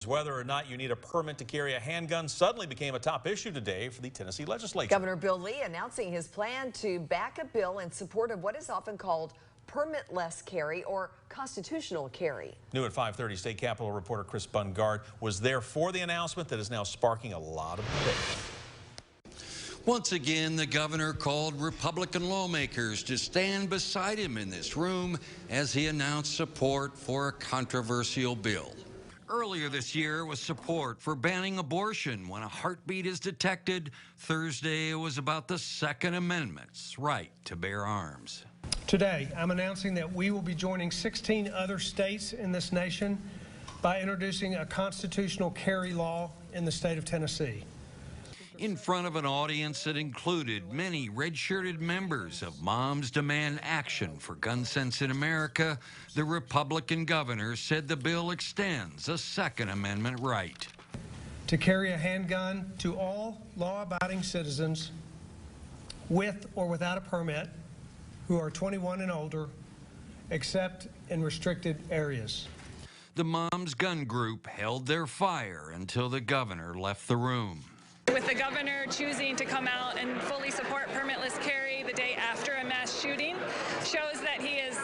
Whether or not you need a permit to carry a handgun suddenly became a top issue today for the Tennessee legislature. Governor Bill Lee announcing his plan to back a bill in support of what is often called permitless carry or constitutional carry. New at 5:30, State Capitol reporter Chris Bungard was there for the announcement that is now sparking a lot of debate. Once again, the governor called Republican lawmakers to stand beside him in this room as he announced support for a controversial bill. Earlier this year was support for banning abortion when a heartbeat is detected. Thursday, it was about the Second Amendment's right to bear arms. Today, I'm announcing that we will be joining 16 other states in this nation by introducing a constitutional carry law in the state of Tennessee. In front of an audience that included many red-shirted members of Moms Demand Action for Gun Sense in America, the Republican governor said the bill extends a Second Amendment right to carry a handgun to all law-abiding citizens with or without a permit who are 21 and older, except in restricted areas. The Moms Gun Group held their fire until the governor left the room. With the governor choosing to come out and fully support permitless carry the day after a mass shooting shows that he is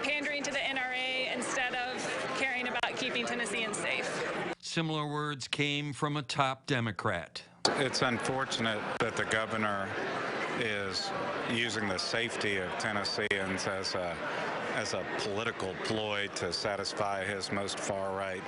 pandering to the NRA instead of caring about keeping Tennesseans safe. Similar words came from a top Democrat. It's unfortunate that the governor is using the safety of Tennesseans as a political ploy to satisfy his most far-right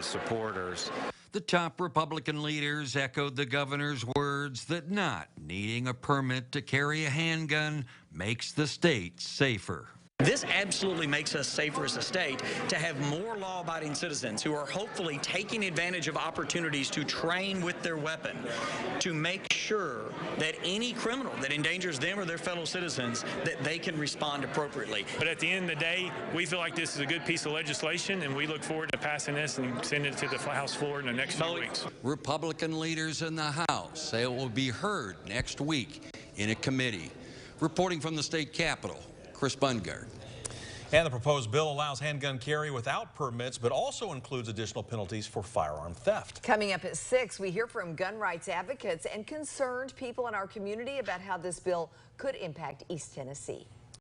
supporters. The top Republican leaders echoed the governor's words that not needing a permit to carry a handgun makes the state safer. This absolutely makes us safer as a state to have more law-abiding citizens who are hopefully taking advantage of opportunities to train with their weapon to make sure that any criminal that endangers them or their fellow citizens, that they can respond appropriately. But at the end of the day, we feel like this is a good piece of legislation, and we look forward to passing this and sending it to the House floor in the next few weeks. Republican leaders in the House say it will be heard next week in a committee. Reporting from the state capitol, Chris Bungard. And the proposed bill allows handgun carry without permits, but also includes additional penalties for firearm theft. Coming up at 6, we hear from gun rights advocates and concerned people in our community about how this bill could impact East Tennessee.